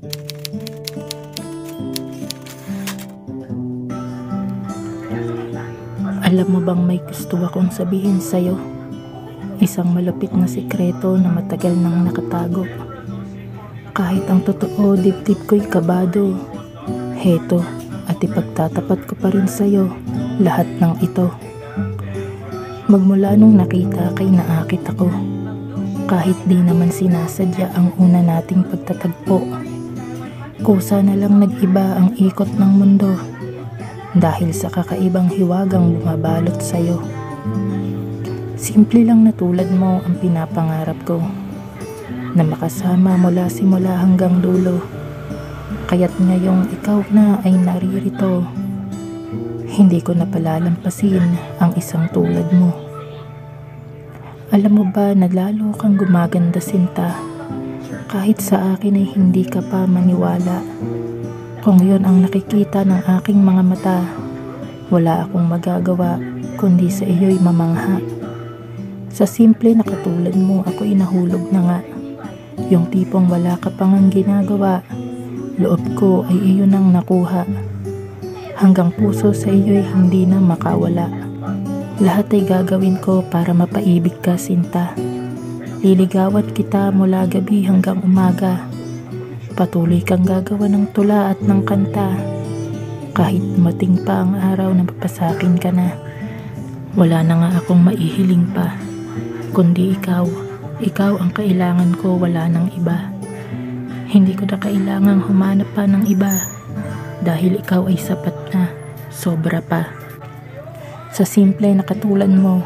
Alam mo bang may gusto akong sabihin sa'yo? Isang malapit na sikreto na matagal nang nakatago. Kahit ang totoo, dibdib ko'y kabado. Heto, at ipagtatapat ko pa rin sa'yo lahat ng ito. Magmula nung nakita kay naakit ako. Kahit di naman sinasadya ang una nating pagtatagpo. Kusa na lang nag-iba ang ikot ng mundo. Dahil sa kakaibang hiwagang bumabalot sa'yo. Simple lang na tulad mo ang pinapangarap ko, na makasama mula simula hanggang dulo. Kaya't ngayong ikaw na ay naririto, hindi ko na palalampasin ang isang tulad mo. Alam mo ba na lalo kang gumaganda, Sinta, kahit sa akin ay hindi ka pa maniwala. Kung yun ang nakikita ng aking mga mata, wala akong magagawa kundi sa iyo'y mamangha. Sa simple na katulad mo ako'y nahulog na nga. Yung tipong wala ka pang ang ginagawa, loob ko ay iyon ang nakuha. Hanggang puso sa iyo'y hindi na makawala. Lahat ay gagawin ko para mapaibig ka, Sinta. Liligawan kita mula gabi hanggang umaga. Patuloy kang gagawa ng tula at ng kanta. Kahit dumating pa ang araw na mapasakin ka na, wala na nga akong maihiling pa, kundi ikaw. Ikaw ang kailangan ko, wala ng iba. Hindi ko na kailangang humanap pa ng iba, dahil ikaw ay sapat na, sobra pa. Sa simple na katulad mo,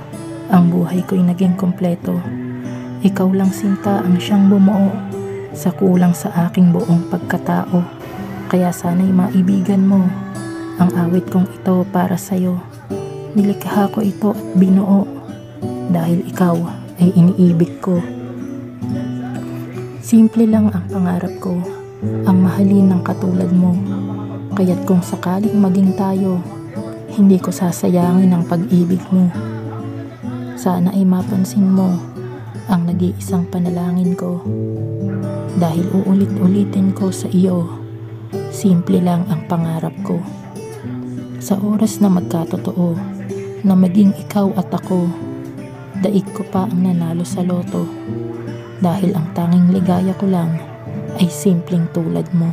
ang buhay ko'y naging kompleto. Ikaw lang, Sinta, ang siyang bumuo sa kulang sa aking buong pagkatao. Kaya sana'y maibigan mo ang awit kong ito para sa'yo. Nilikha ko ito at binuo dahil ikaw ay iniibig ko. Simple lang ang pangarap ko, ang mahalin ng katulad mo. Kaya't kung sakaling maging tayo, hindi ko sasayangin ang pag-ibig mo. Sana ay mapansin mo ang nag-iisang panalangin ko. Dahil uulit-ulitin ko sa iyo, simple lang ang pangarap ko. Sa oras na magkatotoo, na maging ikaw at ako, daig ko pa ang nanalo sa loto. Dahil ang tanging ligaya ko lang ay simpleng tulad mo.